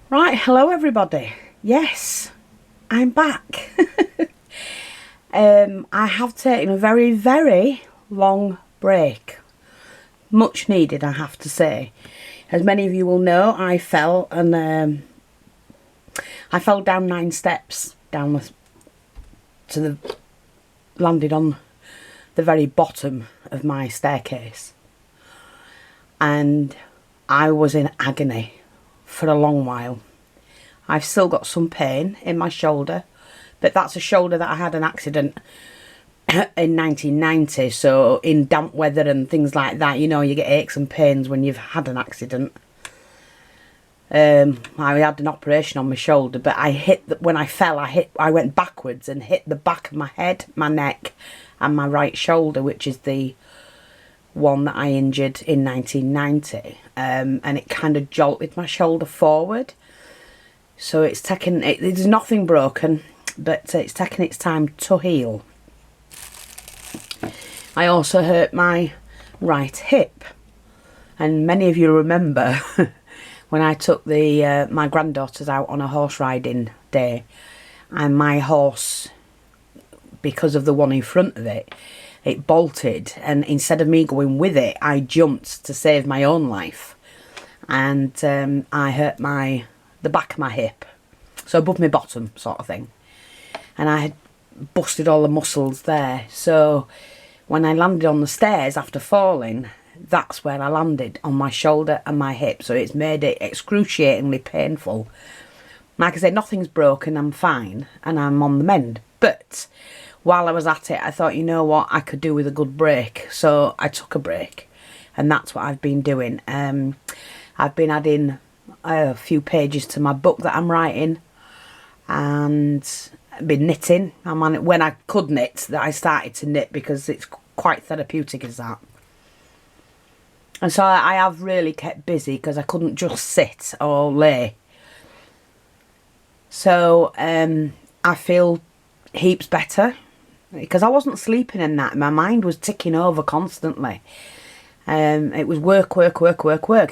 Right, hello everybody. Yes, I'm back. I have taken a very long break. Much needed, I have to say. As many of you will know, I fell and I fell down 9 steps down landed on the very bottom of my staircase, and I was in agony for a long while. I've still got some pain in my shoulder, but that's a shoulder that I had an accident in 1990, so in damp weather and things like that, you know, you get aches and pains when you've had an accident. I had an operation on my shoulder, but when I fell, I went backwards and hit the back of my head, my neck and my right shoulder, which is the one that I injured in 1990, and it kind of jolted my shoulder forward. So there's nothing broken, but it's taken its time to heal. I also hurt my right hip, and many of you remember when I took my granddaughters out on a horse riding day, and my horse, because of the one in front of it, it bolted, and instead of me going with it, I jumped to save my own life, and I hurt the back of my hip, so above my bottom sort of thing, and I had busted all the muscles there. So when I landed on the stairs after falling, that's where I landed, on my shoulder and my hip, so it's made it excruciatingly painful. Like I said, nothing's broken, I'm fine, and I'm on the mend, but while I was at it, I thought, you know what, I could do with a good break, so I took a break, and that's what I've been doing. I've been adding a few pages to my book that I'm writing, and I've been knitting. When I could knit, that I started to knit, because it's quite therapeutic as that. And so I have really kept busy, because I couldn't just sit or lay. So I feel heaps better, because I wasn't sleeping in that. My mind was ticking over constantly. It was work,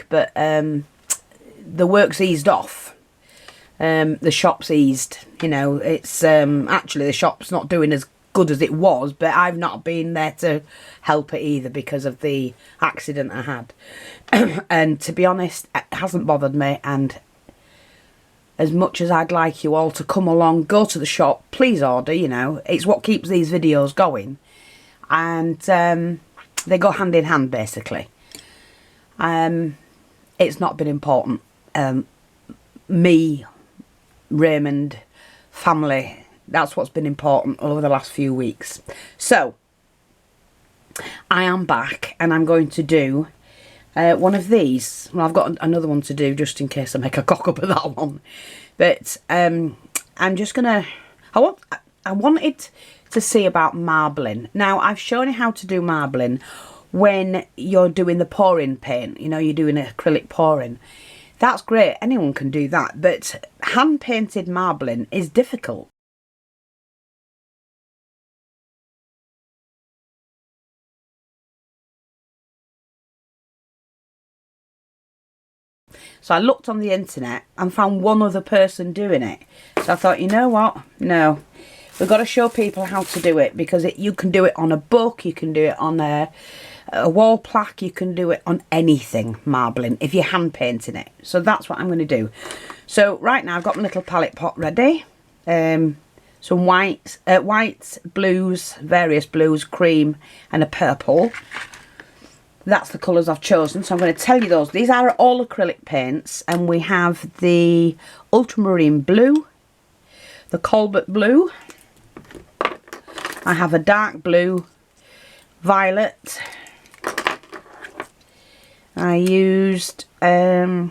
but the work's eased off. The shop's eased, you know. It's actually, the shop's not doing as good as it was, but I've not been there to help it either, because of the accident I had. And to be honest, it hasn't bothered me, and as much as I'd like you all to come along, go to the shop, please order, you know, it's what keeps these videos going, and they go hand in hand, basically. It's not been important. Me, Raymond, family, that's what's been important over the last few weeks. So I am back, and I'm going to do one of these. Well, I've got another one to do, just in case I make a cock up of that one. But I'm just gonna, I wanted to see about marbling. Now, I've shown you how to do marbling when you're doing the pouring paint, you know, you're doing acrylic pouring. That's great, anyone can do that, but hand painted marbling is difficult. So I looked on the internet and found one other person doing it. So I thought, you know what? No, we've got to show people how to do it, because you can do it on a book, you can do it on a wall plaque, you can do it on anything, marbling, if you're hand painting it. So that's what I'm going to do. So right now I've got my little palette pot ready. Some whites, blues, various blues, cream and a purple. That's the colours I've chosen, so I'm going to tell you those. These are all acrylic paints, and we have the ultramarine blue, the cobalt blue, I have a dark blue, violet, I used, does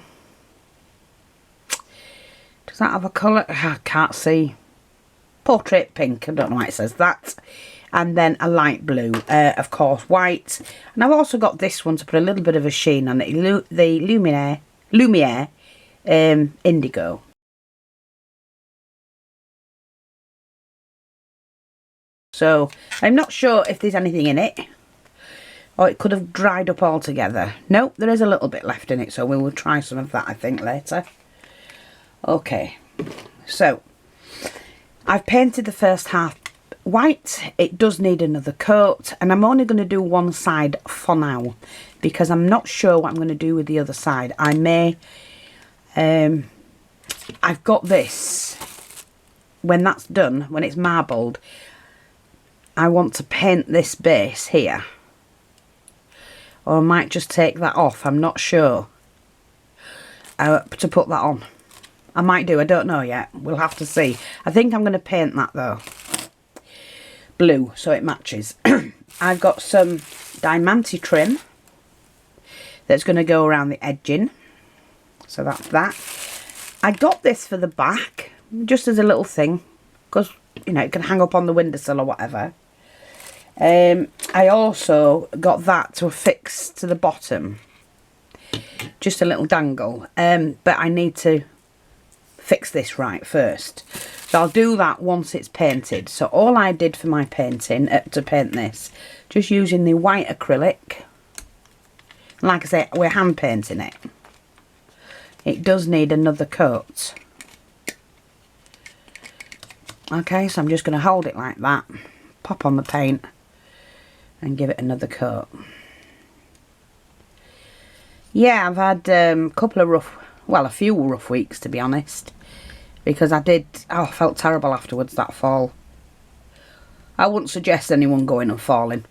that have a colour? I can't see. Portrait pink, I don't know why it says that. And then a light blue, of course, white. And I've also got this one to put a little bit of a sheen on it, the Lumiere Indigo. So I'm not sure if there's anything in it, or it could have dried up altogether. Nope, there is a little bit left in it, so we will try some of that, I think, later. Okay, so I've painted the first half white. It does need another coat, and I'm only going to do one side for now because I'm not sure what I'm going to do with the other side. I may, I've got this, when that's done, when it's marbled, I want to paint this base here, or I might just take that off, I'm not sure, to put that on. I might do, I don't know yet, we'll have to see. I think I'm going to paint that though blue so it matches. I've got some diamante trim that's going to go around the edging, so that's that. I got this for the back just as a little thing because, you know, it can hang up on the windowsill or whatever. I also got that to affix to the bottom, just a little dangle, but I need to fix this right first, so I'll do that once it's painted. So all I did for my painting, to paint this, just using the white acrylic, like I say, we're hand painting it. It does need another coat. Okay, so I'm just going to hold it like that, pop on the paint and give it another coat. Yeah, I've had a couple of rough, well, a few rough weeks to be honest, because I felt terrible afterwards that fall. I wouldn't suggest anyone going and falling.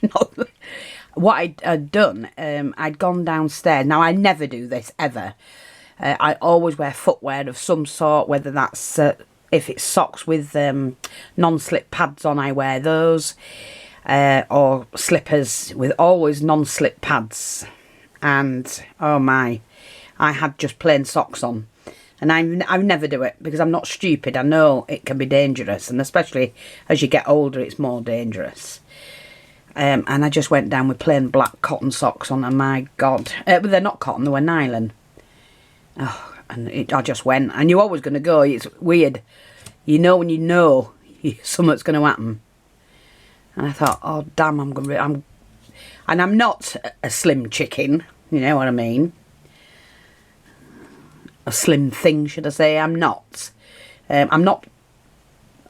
No. What I'd done, I'd gone downstairs. Now, I never do this, ever. I always wear footwear of some sort, whether that's, if it's socks with non-slip pads on, I wear those. Or slippers with always non-slip pads. And, oh my, I had just plain socks on. And I never do it because I'm not stupid. I know it can be dangerous, and especially as you get older, it's more dangerous. And I just went down with plain black cotton socks on, and my God. But they're not cotton, they were nylon. Oh, and I just went. I knew I was going to go. It's weird. You know when you know something's going to happen. And I thought, oh, damn, and I'm not a slim chicken, you know what I mean? A slim thing, should I say? I'm not. I'm not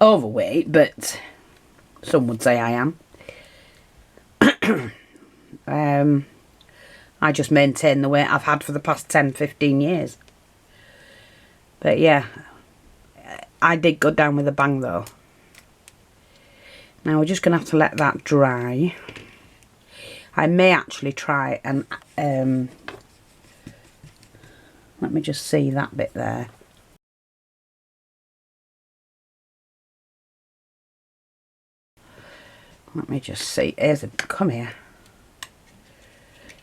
overweight, but some would say I am. I just maintain the weight I've had for the past 10-15 years. But yeah, I did go down with a bang though. Now we're just going to have to let that dry. I may actually try and let me just see that bit there. Let me just see. Come here.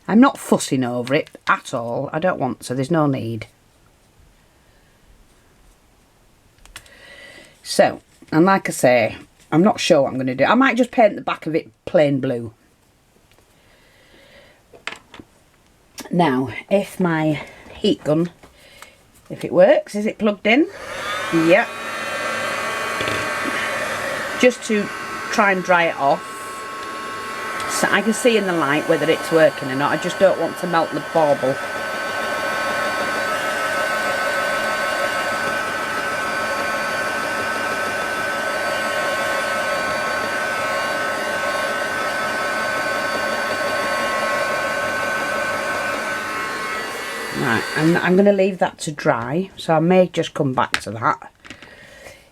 I'm not fussing over it at all. I don't want to. There's no need. So, and like I say, I'm not sure what I'm going to do. I might just paint the back of it plain blue. Now, if my heat gun, if it works, is it plugged in? Yeah. Just to try and dry it off, so I can see in the light whether it's working or not. I just don't want to melt the bauble. Right, and I'm going to leave that to dry, so I may just come back to that.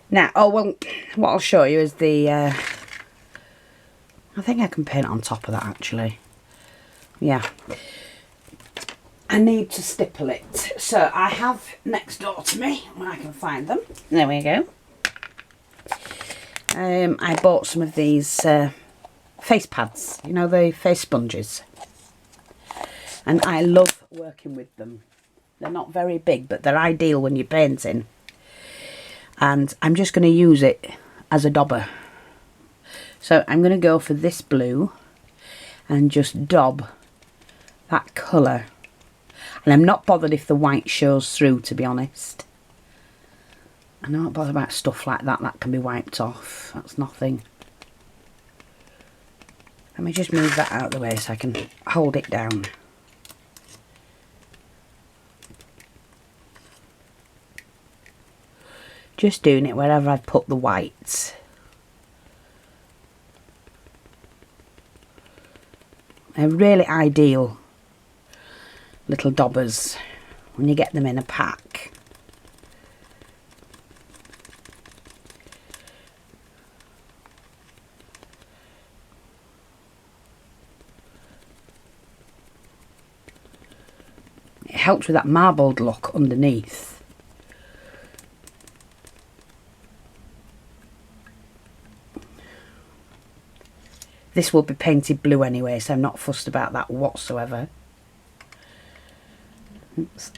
Now, oh well, what I'll show you is the, I think I can paint on top of that actually. Yeah. I need to stipple it. So I have next door to me, when I can find them. There we go. I bought some of these face pads, you know, the face sponges. And I love working with them. They're not very big, but they're ideal when you're painting. And I'm just going to use it as a dauber. So I'm going to go for this blue and just daub that colour. And I'm not bothered if the white shows through, to be honest. I'm not bothered about stuff like that. That can be wiped off. That's nothing. Let me just move that out of the way so I can hold it down. Just doing it wherever I've put the whites. They're really ideal little daubers when you get them in a pack. It helps with that marbled look underneath. This will be painted blue anyway, so I'm not fussed about that whatsoever. Oops.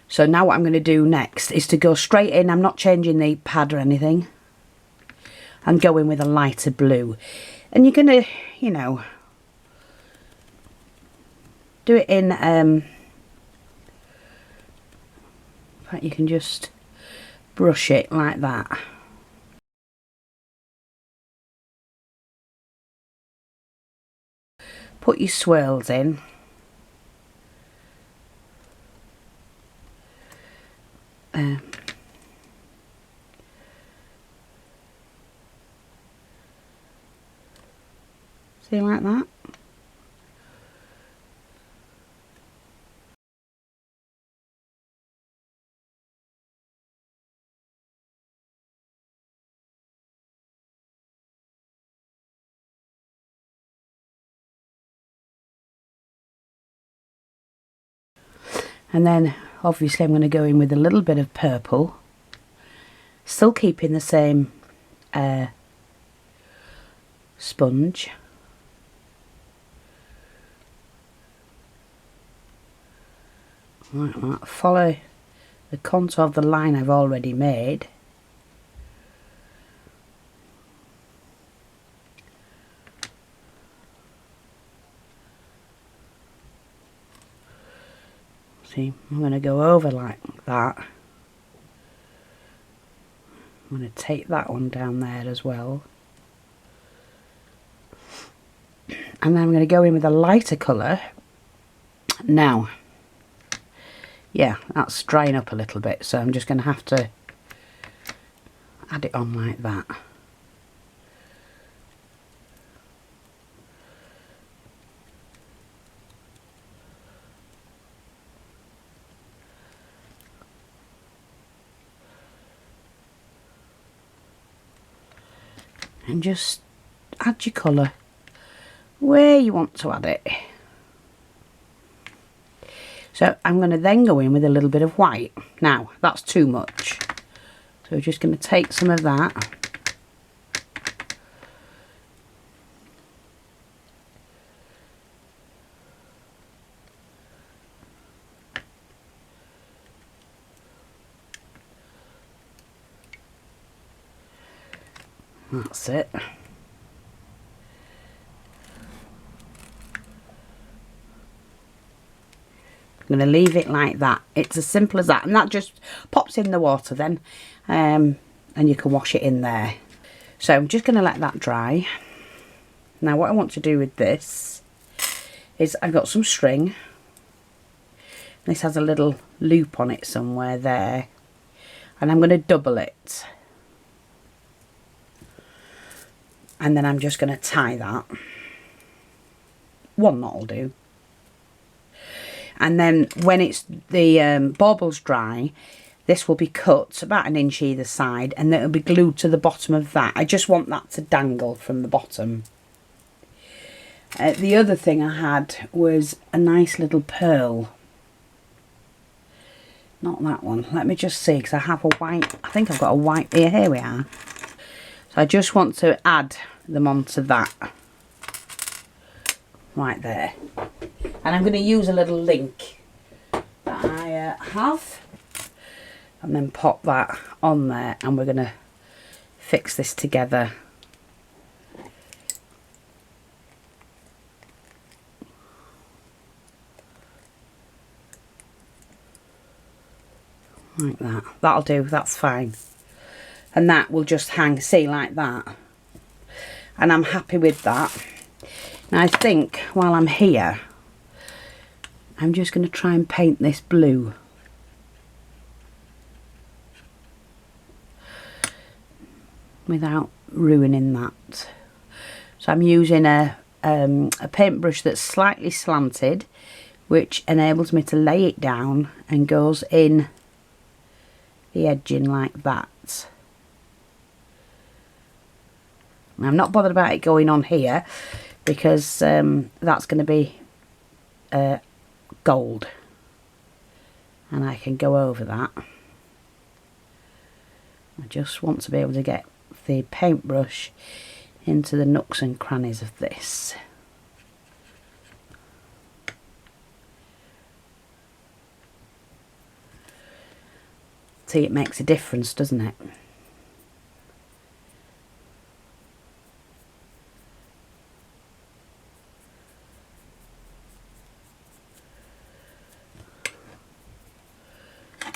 So now what I'm going to do next is to go straight in. I'm not changing the pad or anything. I'm going with a lighter blue. And you're going to, you know, do it in, in fact, you can just brush it like that. Put your swirls in. See, like that. And then obviously I'm going to go in with a little bit of purple, still keeping the same sponge. Like that. Follow the contour of the line I've already made. See, I'm going to go over like that. I'm going to take that one down there as well. And then I'm going to go in with a lighter colour. Now, yeah, that's drying up a little bit, so I'm just going to have to add it on like that. And just add your colour where you want to add it. So I'm going to then go in with a little bit of white. Now, that's too much. So we're just going to take some of that. That's it. I'm going to leave it like that. It's as simple as that, and that just pops in the water then, and you can wash it in there. So I'm just going to let that dry. Now what I want to do with this is I've got some string. This has a little loop on it somewhere there, and I'm going to double it, and then I'm just going to tie that. One knot will do. And then when it's the baubles dry, this will be cut about 1 inch either side, and then it'll be glued to the bottom of that. I just want that to dangle from the bottom. The other thing I had was a nice little pearl. Not that one. Let me just see, because I have a white. I think I've got a white here. Here we are. So I just want to add them onto that. Right there. And I'm going to use a little link that I have, and then pop that on there, and we're going to fix this together. Like that. That'll do, that's fine. And that will just hang, see, like that. And I'm happy with that. Now I think while I'm here, I'm just going to try and paint this blue. Without ruining that. So I'm using a paintbrush that's slightly slanted, which enables me to lay it down and goes in the edging like that. Now, I'm not bothered about it going on here because that's going to be gold, and I can go over that. I just want to be able to get the paintbrush into the nooks and crannies of this. See, it makes a difference, doesn't it?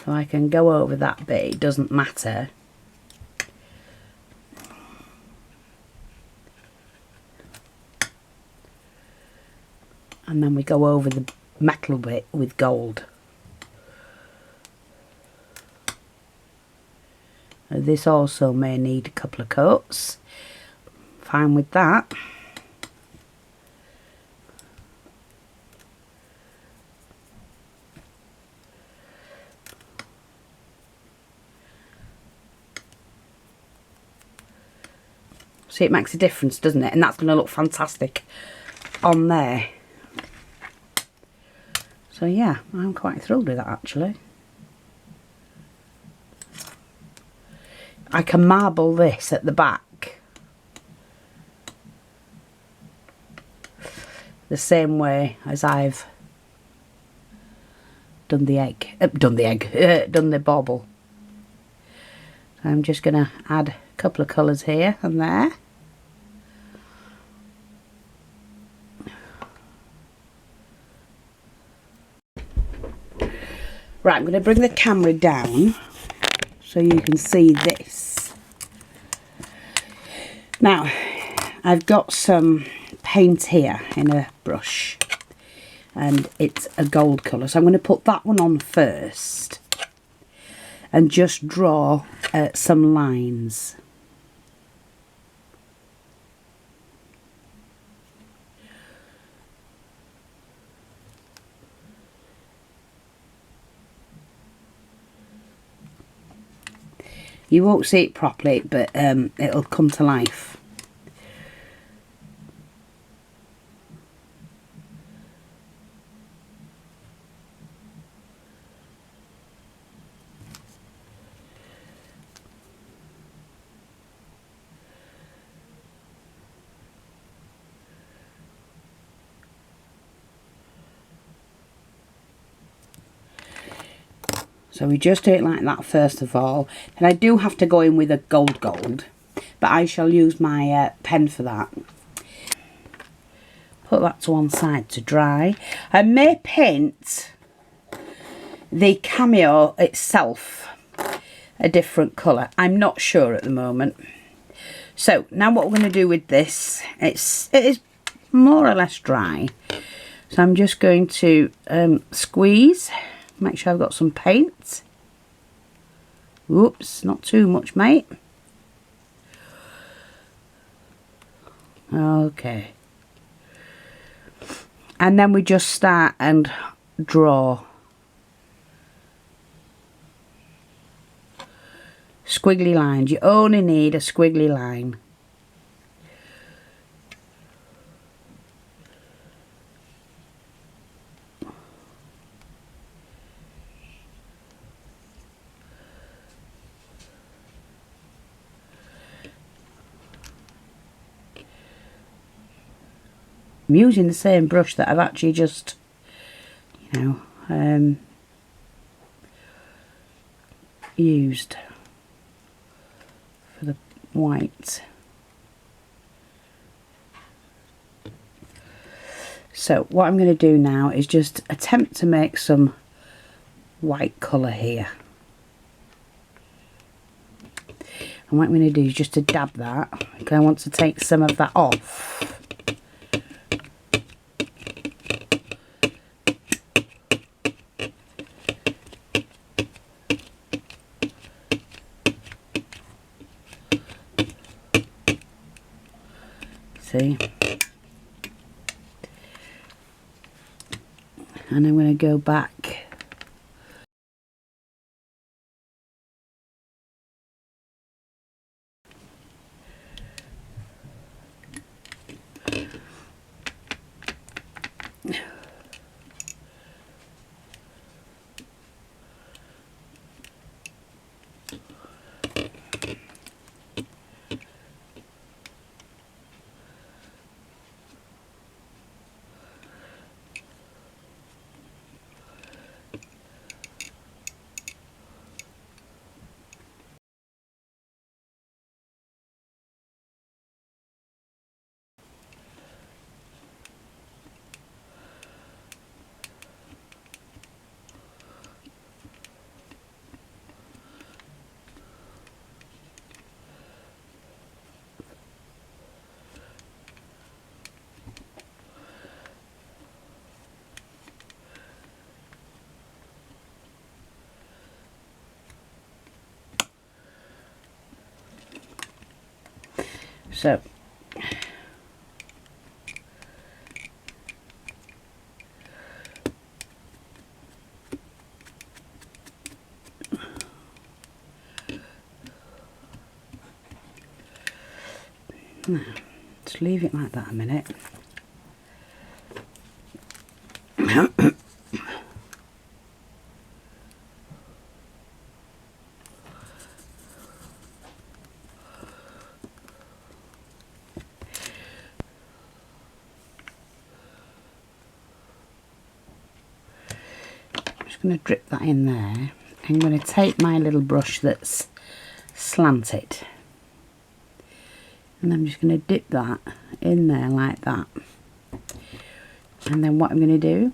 So I can go over that bit, it doesn't matter. And then we go over the metal bit with gold. This also may need a couple of coats. Fine with that. See, it makes a difference, doesn't it? And that's going to look fantastic on there. So yeah, I'm quite thrilled with that actually. I can marble this at the back the same way as I've done the egg, done the bauble. So I'm just going to add a couple of colours here and there. Right, I'm going to bring the camera down so you can see this. Now, I've got some paint here in a brush and it's a gold colour, so I'm going to put that one on first and just draw some lines. You won't see it properly, but it'll come to life. So we just do it like that first of all. And I do have to go in with a gold, but I shall use my pen for that. Put that to one side to dry. I may paint the cameo itself a different colour. I'm not sure at the moment. So now what we're going to do with this, it is more or less dry. So I'm just going to squeeze. Make sure I've got some paint. Whoops, not too much, mate. Okay. And then we just start and draw. Squiggly lines. You only need a squiggly line. I'm using the same brush that I've actually just, you know, used for the white. So what I'm going to do now is just attempt to make some white colour here. And what I'm going to do is just to dab that, because I want to take some of that off. See? And I'm going to go back so now, just leave it like that a minute. I'm just going to drip that in there. I'm going to take my little brush that's slanted, and I'm just going to dip that in there like that. And then what I'm going to do,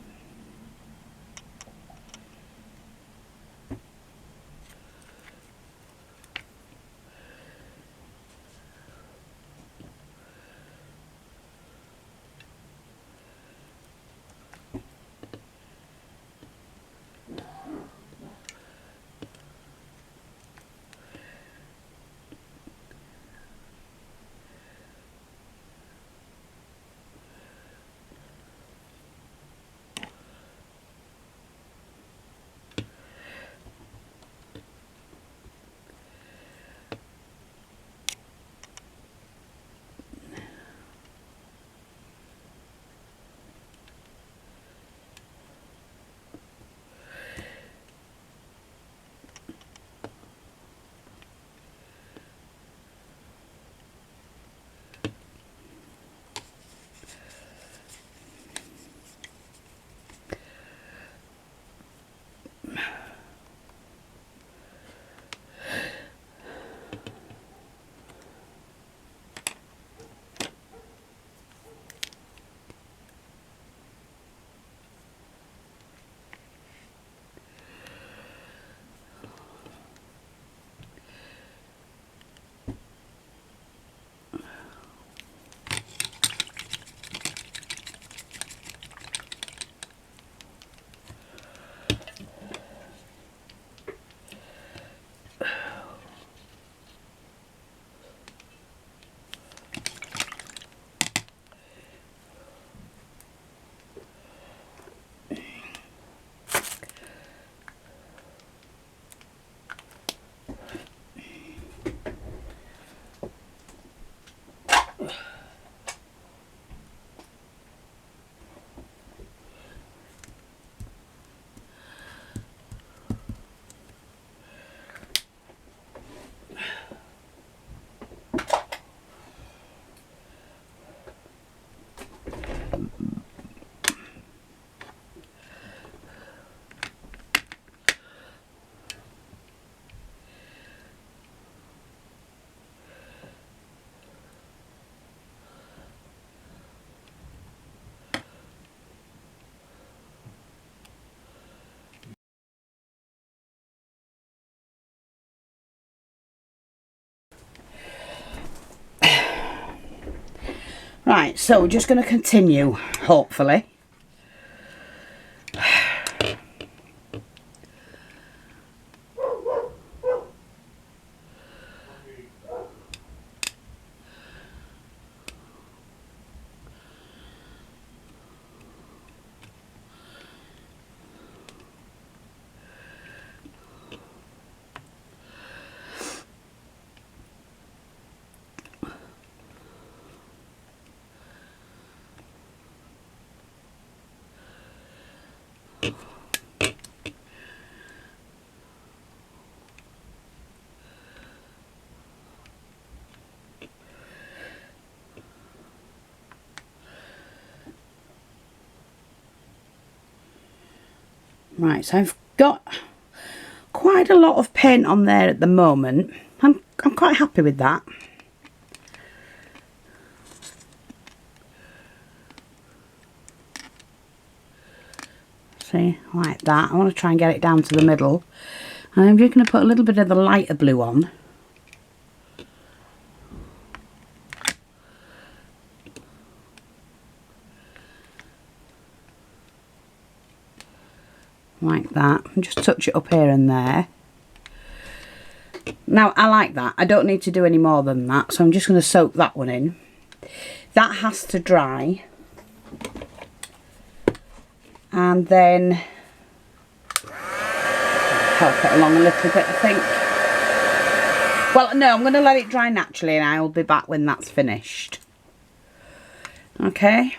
Right, so we're just going to continue, hopefully. Right, so I've got quite a lot of paint on there at the moment. I'm quite happy with that. See, like that. I want to try and get it down to the middle. And I'm just going to put a little bit of the lighter blue on. Like that, and just touch it up here and there. Now I like that. I don't need to do any more than that, so I'm just going to soak that one in. That has to dry, and then help it along a little bit, I think. Well, no, I'm going to let it dry naturally, and I'll be back when that's finished. Okay.